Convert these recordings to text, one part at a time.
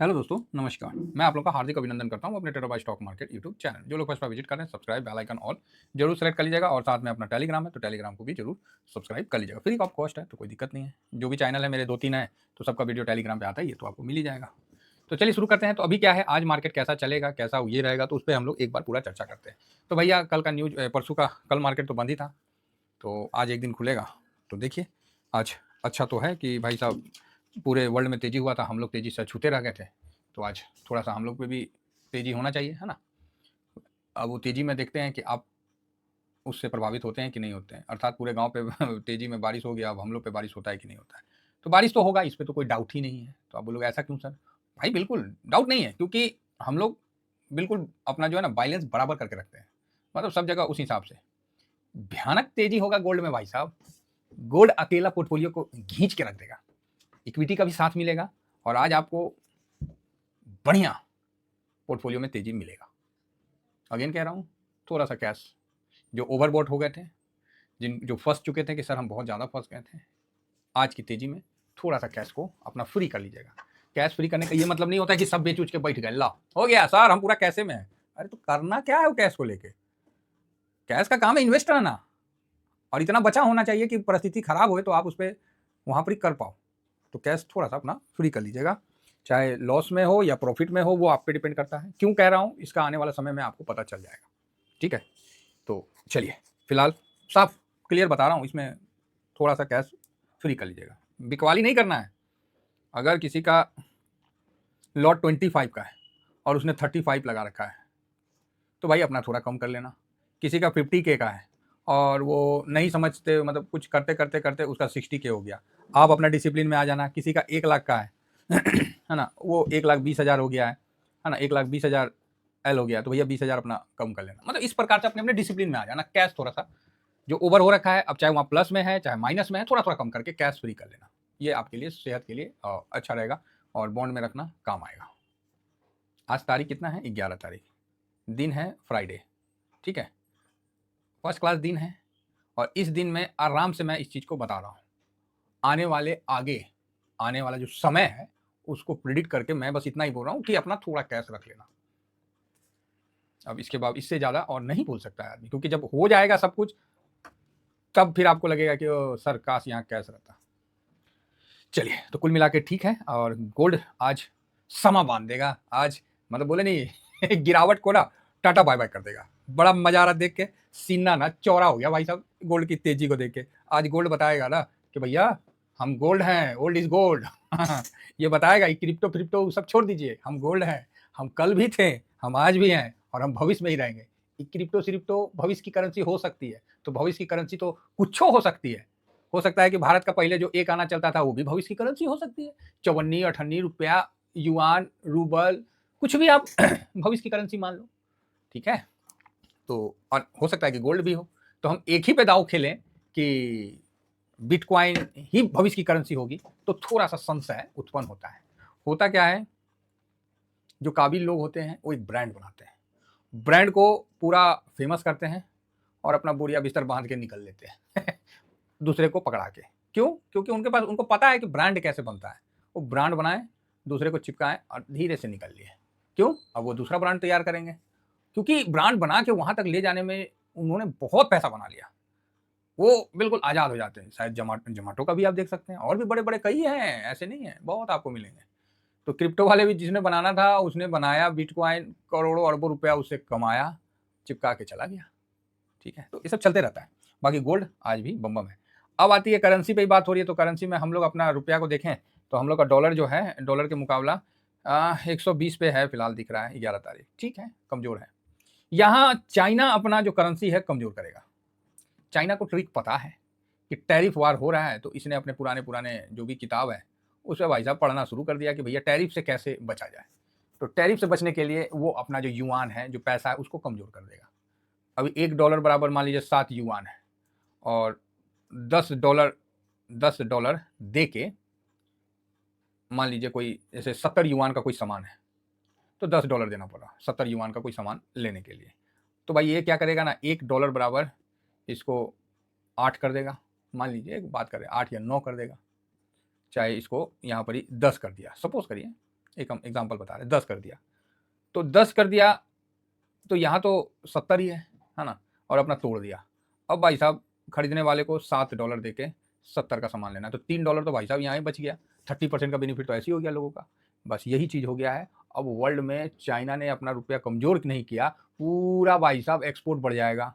Hello दोस्तों, नमस्कार। मैं आप लोग का हार्दिक अभिनंदन करता हूं अपने trader by stock market YouTube channel. जो लोग फर्स्ट बार विजिट कर रहे हैं, सब्सक्राइब, बेल आइकन ऑल जरूर सेलेक्ट कर लीजिएगा और साथ में अपना टेलीग्राम है तो टेलीग्राम को भी जरूर सब्सक्राइब कर लीजिएगा। फ्री ऑफ कॉस्ट है तो कोई दिक्कत नहीं है। जो भी चैनल है मेरे 2-3 है तो सबका वीडियो टेलीग्राम पे आता ही है तो आपको मिल ही जाएगा। तो चलिए शुरू करते हैं। तो अभी क्या है, आज मार्केट कैसा चलेगा, कैसा ये रहेगा, तो उस पर हम लोग एक बार पूरा चर्चा करते हैं। तो भैया कल का न्यूज, परसों का, कल मार्केट तो बंद ही था, तो आज एक दिन खुलेगा। तो देखिए आज अच्छा तो है कि भाई साहब पूरे वर्ल्ड में तेजी हुआ था, हम लोग तेजी से छूते रह गए थे, तो आज थोड़ा सा हम लोग पे भी तेजी होना चाहिए, है ना। अब वो तेजी में देखते हैं कि आप उससे प्रभावित होते हैं कि नहीं होते हैं, अर्थात पूरे गांव पे तेजी में बारिश हो गया, अब हम लोग पे बारिश होता है कि नहीं होता है। तो बारिश तो होगा, इस पर तो कोई डाउट ही नहीं है। तो आप बोलोगे ऐसा क्यों सर? भाई बिल्कुल डाउट नहीं है, क्योंकि हम लोग बिल्कुल अपना जो है ना बैलेंस बराबर करके रखते हैं, मतलब सब जगह उस हिसाब से। भयानक तेजी होगा गोल्ड में भाई साहब, गोल्ड अकेला पोर्टफोलियो को घींच के रख देगा, इक्विटी का भी साथ मिलेगा और आज आपको बढ़िया पोर्टफोलियो में तेजी मिलेगा। अगेन कह रहा हूँ, थोड़ा सा कैश जो ओवरबॉट हो गए थे, जो फंस चुके थे कि सर हम बहुत ज़्यादा फंस गए थे, आज की तेजी में थोड़ा सा कैश को अपना फ्री कर लीजिएगा। कैश फ्री करने का ये मतलब नहीं होता है कि सब बेच उच के बैठ गए, ला हो गया सर हम पूरा कैसे में है। अरे तो करना क्या है वो कैश को लेके? कैश का काम है इन्वेस्ट करना, और इतना बचा होना चाहिए कि परिस्थिति खराब हो तो आप उस पर वहाँ पर ही कर पाओ। तो कैश थोड़ा सा अपना फ्री कर लीजिएगा, चाहे लॉस में हो या प्रॉफिट में हो, वो आप पे डिपेंड करता है। क्यों कह रहा हूँ, इसका आने वाला समय में आपको पता चल जाएगा, ठीक है। तो चलिए, फिलहाल साफ क्लियर बता रहा हूँ, इसमें थोड़ा सा कैश फ्री कर लीजिएगा, बिकवाली नहीं करना है। अगर किसी का लॉट 25 का है और उसने 35 लगा रखा है तो भाई अपना थोड़ा कम कर लेना। किसी का 50K का है और वो नहीं समझते, मतलब कुछ करते करते करते उसका 60K हो गया, आप अपना डिसिप्लिन में आ जाना। किसी का 1 लाख का है है ना, वो 1,20,000 हो गया है ना, 1,20,000 एल हो गया, तो भैया 20,000 अपना कम कर लेना। मतलब इस प्रकार से अपने अपने डिसिप्लिन में आ जाना। कैश थोड़ा सा जो ओवर हो रखा है, अब चाहे वहाँ प्लस में है चाहे माइनस में है, थोड़ा थोड़ा कम करके कैश फ्री कर लेना। ये आपके लिए, सेहत के लिए अच्छा रहेगा और बॉन्ड में रखना काम आएगा। आज तारीख कितना है? 11 तारीख, दिन है फ्राइडे, ठीक है, फर्स्ट क्लास दिन है। और इस दिन में आराम से मैं इस चीज़ को बता रहा हूँ, आने वाले आगे आने वाला जो समय है उसको प्रिडिक्ट करके मैं बस इतना ही बोल रहा हूँ कि अपना थोड़ा कैश रख लेना। अब इसके बाद इससे ज़्यादा और नहीं बोल सकता है आदमी, क्योंकि जब हो जाएगा सब कुछ तब फिर आपको लगेगा कि सर काश यहाँ कैश रहता। चलिए, तो कुल मिला के ठीक है। और गोल्ड आज समा बांध देगा, आज मतलब बोले नहीं गिरावट को ना टाटा बाय बाय कर देगा। बड़ा मजा आ रहा देख के, सीना ना चौड़ा हो गया भाई साहब गोल्ड की तेजी को देख के। आज गोल्ड बताएगा ना कि भैया हम गोल्ड हैं, ओल्ड इज गोल्ड ये बताएगा। क्रिप्टो फ्रिप्टो सब छोड़ दीजिए, हम गोल्ड हैं, हम कल भी थे, हम आज भी हैं और हम भविष्य में ही रहेंगे। क्रिप्टो श्रिप्टो भविष्य की करेंसी हो सकती है, तो भविष्य की करेंसी तो कुछ हो सकती है। हो सकता है कि भारत का पहले जो 1 आना चलता था वो भी भविष्य की करेंसी हो सकती है। चौवन्नी, अठन्नी रुपया, युआन, रूबल, कुछ भी आप भविष्य की करेंसी मान लो, ठीक है। तो और हो सकता है कि गोल्ड भी हो। तो हम एक ही पे दाव खेलें कि बिटकॉइन ही भविष्य की करेंसी होगी, तो थोड़ा सा संशय उत्पन्न होता है। होता क्या है, जो काबिल लोग होते हैं वो एक ब्रांड बनाते हैं, ब्रांड को पूरा फेमस करते हैं और अपना बोरिया बिस्तर बांध के निकल लेते हैं दूसरे को पकड़ा के। क्यों? क्योंकि उनके पास, उनको पता है कि ब्रांड कैसे बनता है। वो ब्रांड बनाए, दूसरे को चिपकाएं और धीरे से निकल लिए। क्यों? अब वो दूसरा ब्रांड तैयार करेंगे, क्योंकि ब्रांड बना के वहां तक ले जाने में उन्होंने बहुत पैसा बना लिया। वो बिल्कुल आजाद हो जाते हैं। शायद जोमाटो का भी आप देख सकते हैं, और भी बड़े बड़े कई हैं, ऐसे नहीं है, बहुत आपको मिलेंगे। तो क्रिप्टो वाले भी जिसने बनाना था उसने बनाया, बिटकॉइन करोड़ों अरबों रुपया उससे कमाया, चिपका के चला गया, ठीक है। तो ये सब चलते रहता है। बाकी गोल्ड आज भी बम बम है। अब आती है करेंसी पे ही बात हो रही है, तो करेंसी में हम लोग अपना रुपया को देखें तो हम लोग का डॉलर जो है, डॉलर के मुकाबला 120 पे है फिलहाल, दिख रहा है 11 तारीख, ठीक है, कमजोर है। यहाँ चाइना अपना जो करेंसी है कमजोर करेगा। चाइना को ट्रिक पता है कि टैरिफ वार हो रहा है, तो इसने अपने पुराने पुराने जो भी किताब है उसमें भाई साहब पढ़ना शुरू कर दिया कि भैया टैरिफ से कैसे बचा जाए। तो टैरिफ से बचने के लिए वो अपना जो युआन है, जो पैसा है, उसको कमजोर कर देगा। अभी $1 बराबर मान लीजिए 7 युआन है, और $10 $10 दे के मान लीजिए कोई जैसे 70 युआन का कोई सामान है, तो $10 देना पड़ा 70 युआन का कोई सामान लेने के लिए। तो भाई ये क्या करेगा ना, $1 बराबर इसको 8 कर देगा, मान लीजिए एक बात करें 8 या 9 कर देगा, चाहे इसको यहाँ पर ही 10 कर दिया, सपोज करिए एक हम एग्जाम्पल बता रहे हैं, 10 कर दिया तो 10 कर दिया तो यहाँ तो 70 ही है ना, और अपना तोड़ दिया। अब भाई साहब खरीदने वाले को $7 दे के 70 का सामान लेना है, तो $3 तो भाई साहब यहाँ ही बच गया। 30% का बेनिफिट तो ऐसे ही हो गया लोगों का। बस यही चीज़ हो गया है। अब वर्ल्ड में चाइना ने अपना रुपया कमज़ोर नहीं किया, पूरा भाई साहब एक्सपोर्ट बढ़ जाएगा।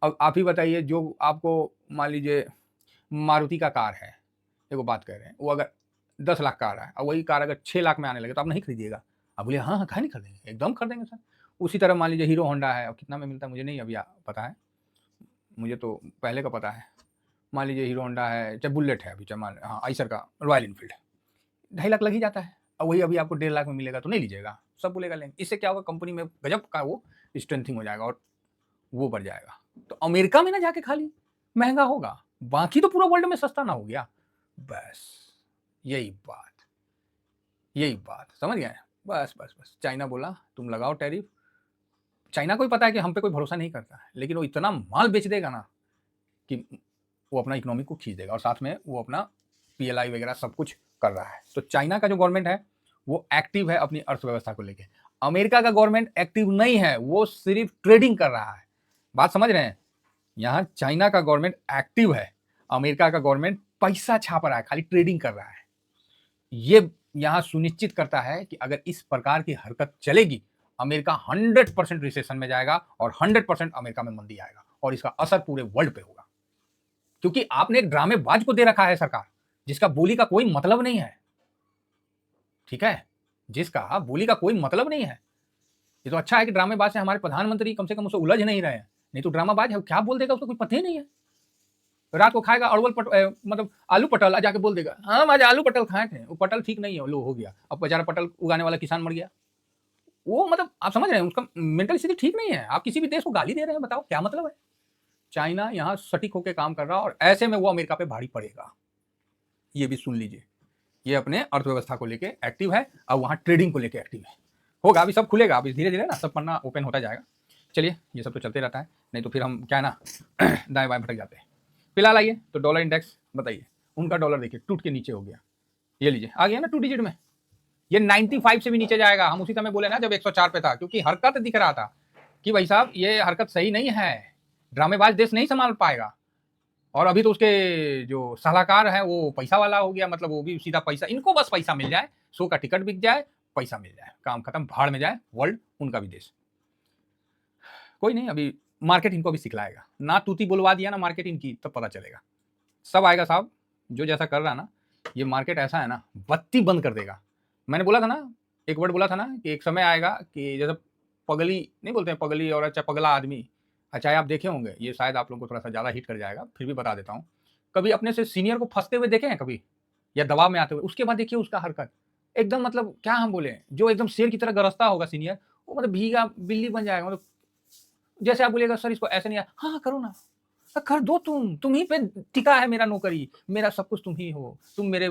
अब आप ही बताइए, जो आपको मान लीजिए मारुति का कार है, देखो बात कर रहे हैं, वो अगर 10 लाख कार है और वही कार अगर 6 लाख में आने लगे तो आप नहीं खरीदिएगा? आप बोलिए हाँ, हाँ, काहे नहीं खरीदेंगे, एकदम खरीदेंगे सर। उसी तरह मान लीजिए हीरो होंडा है, अब कितना में मिलता है मुझे नहीं अभी पता है, मुझे तो पहले का पता है। मान लीजिए हीरो होंडा है, चाहे बुलेट है, अभी चाहे मान हाँ आइसर का रॉयल इनफील्ड 2.5 लाख लग ही जाता है, और वही अभी आपको 1.5 लाख में मिलेगा तो नहीं लीजिएगा? सब बोलेगा लेंगे। इससे क्या होगा, कंपनी में गजब का वो स्ट्रेंथिंग हो जाएगा और वो बढ़ जाएगा। तो अमेरिका में ना जाके खाली महंगा होगा, बाकी तो पूरा वर्ल्ड में सस्ता ना हो गया। बस यही बात समझ गए? बस बस बस चाइना बोला तुम लगाओ टैरिफ। चाइना को भी पता है कि हम पे कोई भरोसा नहीं करता है, लेकिन वो इतना माल बेच देगा ना कि वो अपना इकोनॉमी को खींच देगा, और साथ में वो अपना पीएलआई वगैरह सब कुछ कर रहा है। तो चाइना का जो गवर्नमेंट है वो एक्टिव है अपनी अर्थव्यवस्था को लेके। अमेरिका का गवर्नमेंट एक्टिव नहीं है, वो सिर्फ ट्रेडिंग कर रहा है। बात समझ रहे हैं? यहाँ चाइना का गवर्नमेंट एक्टिव है, अमेरिका का गवर्नमेंट पैसा छाप रहा है, खाली ट्रेडिंग कर रहा है। ये यहाँ सुनिश्चित करता है कि अगर इस प्रकार की हरकत चलेगी, अमेरिका 100% रिसेशन में जाएगा और 100% अमेरिका में मंदी आएगा, और इसका असर पूरे वर्ल्ड पे होगा। क्योंकि आपने एक ड्रामेबाज को दे रखा है सरकार, जिसका बोली का कोई मतलब नहीं है। ठीक है, जिसका बोली का कोई मतलब नहीं है। ये तो अच्छा है कि ड्रामेबाज से हमारे प्रधानमंत्री कम से कम उससे उलझ नहीं रहे हैं, नहीं तो ड्रामाबाज है, क्या बोल देगा उसको कोई पता ही नहीं है। रात को खाएगा अड़वल मतलब आलू पटल, जाके बोल देगा हाँ आज आलू पटल खाए थे, वो पटल ठीक नहीं है, लो हो गया, अब बेचारा पटल उगाने वाला किसान मर गया। वो मतलब आप समझ रहे हैं, उसका मेंटल स्थिति ठीक नहीं है। आप किसी भी देश को गाली दे रहे हैं, बताओ क्या मतलब है? चाइना यहाँ सटीक होकर काम कर रहा है, और ऐसे में वो अमेरिका पे भारी पड़ेगा। ये भी सुन लीजिए, ये अपने अर्थव्यवस्था को लेके एक्टिव है और वहाँ ट्रेडिंग को लेके एक्टिव है। होगा अभी सब खुलेगा, अभी धीरे धीरे ना सब पन्ना ओपन होता जाएगा। चलिए ये सब तो चलते रहता है, नहीं तो फिर हम क्या है ना दाएं बाएं भटक जाते हैं। फिलहाल आइए तो डॉलर इंडेक्स बताइए, उनका डॉलर देखिए टूट के नीचे हो गया। ये लीजिए आ गया ना 2 डिजिट में, ये 95 से भी नीचे जाएगा। हम उसी समय बोले ना जब 104 पे था, क्योंकि हरकत दिख रहा था कि भाई साहब ये हरकत सही नहीं है, ड्रामेबाज देश नहीं संभाल पाएगा। और अभी तो उसके जो सलाहकार है वो पैसा वाला हो गया, मतलब वो भी सीधा पैसा, इनको बस पैसा मिल जाए, शो का टिकट बिक जाए, पैसा मिल जाए, काम खत्म, भाड़ में जाए वर्ल्ड, उनका भी देश। कोई नहीं, अभी मार्केट इनको भी सिखलाएगा ना, तूती बुलवा दिया ना मार्केट इनकी, तब पता चलेगा, सब आएगा साहब। जो जैसा कर रहा ना, ये मार्केट ऐसा है ना, बत्ती बंद कर देगा। मैंने बोला था ना, एक वर्ड बोला था ना कि एक समय आएगा कि जैसे पगली नहीं बोलते हैं, पगली और अच्छा पगला आदमी, अच्छा आप देखे होंगे, ये शायद आप लोगों को थोड़ा सा ज़्यादा हिट कर जाएगा, फिर भी बता देता हूँ। कभी अपने से सीनियर को फंसते हुए देखे हैं कभी, या दबाव में आते हुए? उसके बाद देखिए उसका हरकत एकदम, मतलब क्या हम बोले, जो एकदम शेर की तरह गरजता होगा सीनियर, वो मतलब भीगा बिल्ली बन जाएगा। मतलब जैसे आप बोलिएगा सर इसको ऐसे नहीं, हाँ करो ना, कर दो, तुम ही पे टिका है मेरा नौकरी, मेरा सब कुछ तुम ही हो, तुम मेरे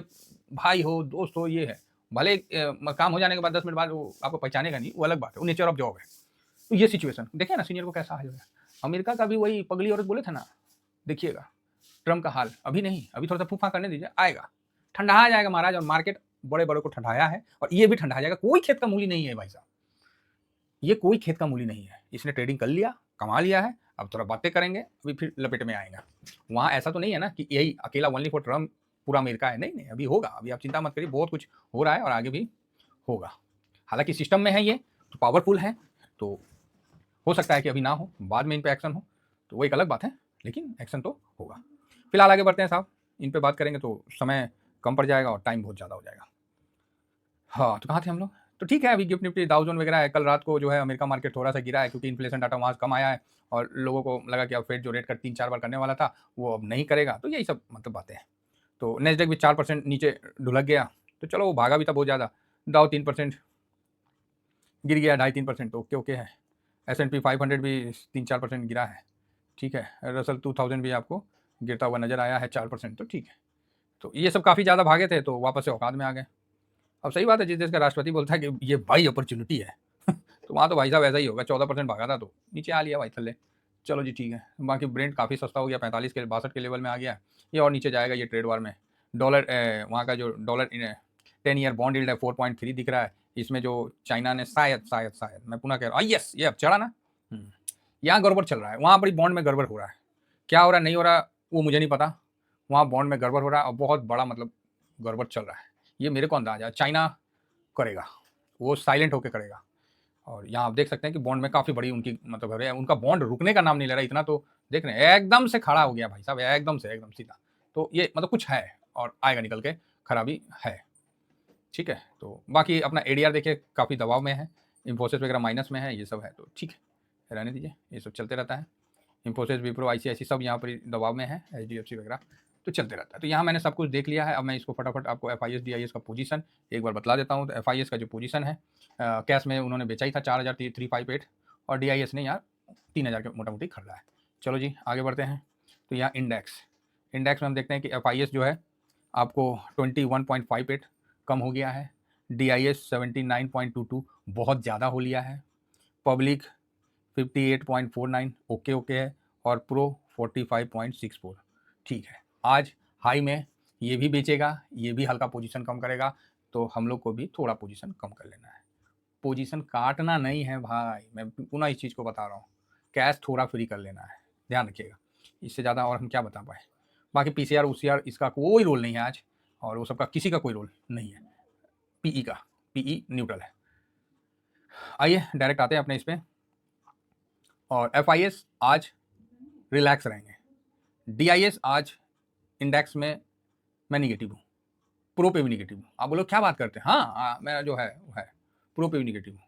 भाई हो, दोस्त हो, ये है। भले काम हो जाने के बाद 10 मिनट बाद वो आपको पहचानेगा नहीं, वो अलग बात है, वो नेचर ऑफ जॉब है। तो ये सिचुएशन देखिए ना, सीनियर को कैसा हाल हो गया। अमेरिका का भी वही पगली औरत बोले थे ना, देखिएगा ट्रम्प का हाल। अभी नहीं, अभी थोड़ा सा फूफा करने दीजिए, आएगा, ठंडा जाएगा महाराज, और मार्केट बड़े बड़े को ठंडाया है, और ये भी ठंडा जाएगा। कोई खेत का मूली नहीं है भाई साहब, ये कोई खेत का मूली नहीं है। इसने ट्रेडिंग कर लिया, कमा लिया है, अब थोड़ा बातें करेंगे, अभी फिर लपेट में आएगा। वहाँ ऐसा तो नहीं है ना कि यही अकेला ओनली फॉर ट्रम्प पूरा अमेरिका है, नहीं नहीं, अभी होगा, अभी आप चिंता मत करिए, बहुत कुछ हो रहा है और आगे भी होगा। हालांकि सिस्टम में है ये, तो पावरफुल है, तो हो सकता है कि अभी ना हो, बाद में इन पे एक्शन हो, तो वो एक अलग बात है, लेकिन एक्शन तो होगा। फिलहाल आगे बढ़ते हैं साहब, इन पे बात करेंगे तो समय कम पड़ जाएगा और टाइम बहुत ज़्यादा हो जाएगा। हाँ, तो कहाँ थे हम लोग? तो ठीक है, अभी गिफ्ट निफ्टी डाउ जोन वगैरह है, कल रात को जो है अमेरिका मार्केट थोड़ा सा गिरा है, क्योंकि इन्फ्लेशन डाटा वहाँ कम आया है, और लोगों को लगा कि अब फेड जो रेट कट 3-4 बार करने वाला था वो अब नहीं करेगा, तो यही सब मतलब बातें हैं। तो नेस्डेक भी 4% नीचे ढुलक गया, तो चलो वो भागा भी था बहुत ज़्यादा। डाउ 3% गिर गया, 2.5-3%, तो ओके ओके है। S&P 500 भी 3-4% गिरा है, ठीक है। रसल 2000 भी आपको गिरता हुआ नज़र आया है 4%, तो ठीक है। तो ये सब काफ़ी ज़्यादा भागे थे, तो वापस से औकात में आ गए। अब सही बात है, जिस देश का राष्ट्रपति बोलता है कि ये भाई अपॉर्चुनिटी है तो वहाँ तो भाई साहब ऐसा ही होगा। 14% भागा था तो नीचे आ लिया भाई थल्ले, चलो जी ठीक है। बाकी ब्रेंट काफ़ी सस्ता हो गया, 45 के 62 के लेवल में आ गया, ये और नीचे जाएगा ये ट्रेड वार में। डॉलर वहाँ का जो डॉलर 10 ईयर बॉन्ड यील्ड है 4.3 दिख रहा है। इसमें जो चाइना ने शायद मैं पुनः कह रहा हूँ, यस ये अब चढ़ा ना, यहाँ गड़बड़ चल रहा है, वहाँ पर बॉन्ड में गड़बड़ हो रहा है। क्या हो रहा है नहीं हो रहा वो मुझे नहीं पता, वहाँ बॉन्ड में गड़बड़ हो रहा है और बहुत बड़ा मतलब गड़बड़ चल रहा है, ये मेरे को अंदाजा है। चाइना करेगा, वो साइलेंट होकर करेगा। और यहाँ आप देख सकते हैं कि बॉन्ड में काफ़ी बड़ी उनकी मतलब है, उनका बॉन्ड रुकने का नाम नहीं ले रहा, इतना तो देख रहे हैं एकदम से खड़ा हो गया भाई साहब, एकदम सीधा। तो ये मतलब कुछ है और आएगा निकल के, खराबी है। ठीक है, तो बाकी अपना एडीआर देखिए काफ़ी दबाव में है, इंफोसिस वगैरह माइनस में है, ये सब है तो ठीक है, रहने दीजिए, ये सब चलते रहता है। इंफोसिस, विप्रो, आईसीआईसी सब यहाँ पर दबाव में है, एचडीएफसी वगैरह तो चलते रहता है। तो यहाँ मैंने सब कुछ देख लिया है। अब मैं इसको फटाफट आपको एफआईएस डीआईएस का पोजीशन एक बार बतला देता हूँ। तो एफआईएस का जो पोजीशन है, कैश में उन्होंने बेचा ही था 4,358 और डीआईएस ने यहाँ 3,000 के मोटा मोटी खरीदा है। चलो जी आगे बढ़ते हैं। तो यहाँ इंडेक्स में हम देखते हैं कि एफआईएस जो है आपको 21.58 कम हो गया है, डीआईएस 79.22 बहुत ज़्यादा हो लिया है, पब्लिक 58.49 ओके है और प्रो 45.64 ठीक है। आज हाई में ये भी बेचेगा, ये भी हल्का पोजीशन कम करेगा, तो हम लोग को भी थोड़ा पोजीशन कम कर लेना है। पोजीशन काटना नहीं है भाई, मैं पुनः इस चीज़ को बता रहा हूँ, कैश थोड़ा फ्री कर लेना है, ध्यान रखिएगा। इससे ज़्यादा और हम क्या बता पाए। बाकी पीसीआर उसीआर इसका कोई रोल नहीं है आज, और वो सबका किसी का कोई रोल नहीं है। पीई न्यूट्रल है। आइए डायरेक्ट आते हैं अपने इस पर। और एफआईएस आज रिलैक्स रहेंगे, डीआईएस आज इंडेक्स में मैं निगेटिव हूँ, प्रो पे भी निगेटिव हूँ। आप बोलो क्या बात करते हैं, हाँ मेरा जो है वो है प्रो पे भी निगेटिव हूँ।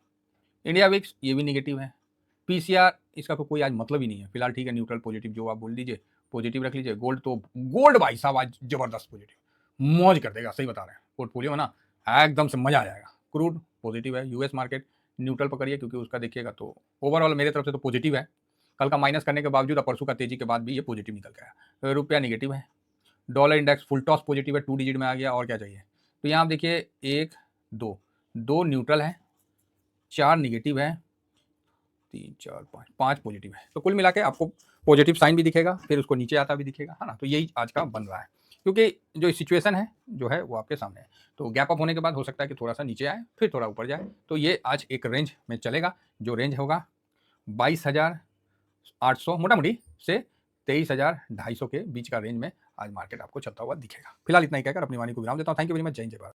इंडिया विक्स ये भी निगेटिव है। पीसीआर इसका तो कोई आज मतलब ही नहीं है फिलहाल, ठीक है न्यूट्रल पॉजिटिव जो आप बोल दीजिए, पॉजिटिव रख लीजिए। गोल्ड भाई साहब आज जबरदस्त पॉजिटिव, मौज कर देगा, सही बता रहे हैं। पोर्टफोलियो में ना एकदम से मजा आ जाएगा। क्रूड पॉजिटिव है, यूएस मार्केट न्यूट्रल पकड़िए क्योंकि उसका देखिएगा तो ओवरऑल मेरे तरफ से तो पॉजिटिव है। कल का माइनस करने के बावजूद परसों का तेजी के बाद भी ये पॉजिटिव निकल गया। रुपया निगेटिव है, dollar index full toss positive है, 2 डिजिट में आ गया, और क्या चाहिए। तो यहाँ आप देखिए 1 2 न्यूट्रल है, 4 निगेटिव है, 3 4 5 पॉजिटिव है। तो कुल मिला के आपको पॉजिटिव साइन भी दिखेगा, फिर उसको नीचे आता भी दिखेगा, है ना। तो यही आज का बन रहा है, क्योंकि जो सिचुएशन है जो है वो आपके सामने है। तो गैप अप होने के बाद हो सकता है कि थोड़ा सा नीचे आए फिर थोड़ा ऊपर जाए। तो ये आज एक रेंज में चलेगा, जो रेंज होगा 22,800 मोटा मोटी से 23,250 के बीच का रेंज में आज मार्केट आपको चलता हुआ दिखेगा। फिलहाल इतना ही कहकर अपनी वाणी को विराम देता हूँ। थैंक यू वेरी मच, जय हिंद जय भारत।